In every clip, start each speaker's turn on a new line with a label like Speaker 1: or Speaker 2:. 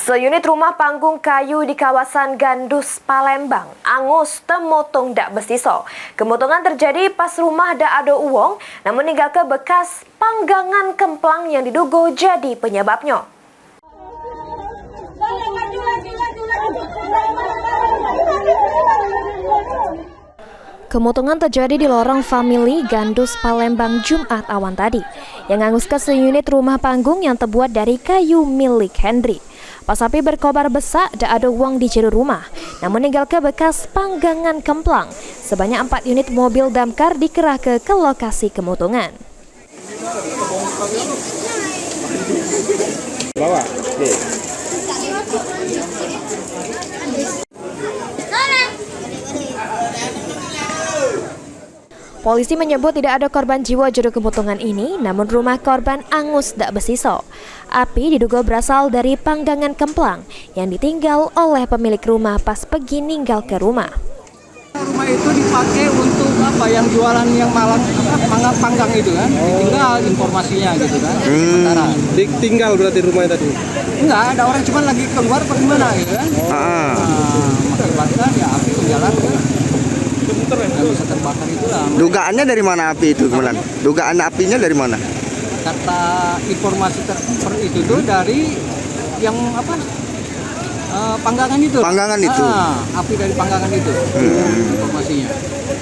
Speaker 1: Seunit rumah panggung kayu di kawasan Gandus, Palembang, angus temotong dak besiso. Kemotongan terjadi pas rumah dak ada uang, namun hingga ke bekas panggangan kemplang yang diduga jadi penyebabnya. Kemotongan terjadi di lorong family Gandus, Palembang, Jumat awan tadi, yang angus ke seunit rumah panggung yang terbuat dari kayu milik Henry. Pas api berkobar besar, dak ada uang di jero rumah, namun tinggal ke bekas panggangan kemplang. Sebanyak 4 unit mobil damkar dikerahkan ke lokasi kemotongan.
Speaker 2: Bawa,
Speaker 1: Polisi menyebut tidak ada korban jiwa juru kemotongan ini, namun rumah korban angus dak besiso. Api diduga berasal dari panggangan kemplang yang ditinggal oleh pemilik rumah pas pergi ninggal ke rumah.
Speaker 3: Rumah itu dipakai untuk apa? Yang jualan yang panggang itu kan? Ditinggal informasinya gitu kan? Sementara.
Speaker 2: Ditinggal berarti rumahnya tadi?
Speaker 3: Enggak, ada orang cuma lagi keluar bagaimana gitu kan? Mengakibatkan ya api menjalar kan? Nggak bisa terbakar itulah.
Speaker 4: Dugaannya dari mana api itu kemudian? Dugaan apinya dari mana?
Speaker 3: Kata informasi itu tuh dari yang apa? Panggangan itu.
Speaker 4: Panggangan itu.
Speaker 3: Api dari panggangan itu. Informasinya.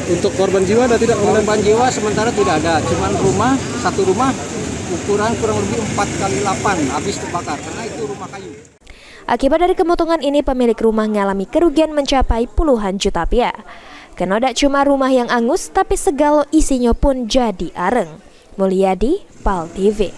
Speaker 2: Untuk korban jiwa ada tidak?
Speaker 3: Korban jiwa sementara tidak ada. Cuman satu rumah ukuran kurang lebih 4x8 habis terbakar karena itu rumah kayu.
Speaker 1: Akibat dari kemotongan ini, pemilik rumah mengalami kerugian mencapai puluhan juta rupiah. Karena tidak cuma rumah yang angus, tapi segala isinya pun jadi areng. Mulyadi, PAL TV.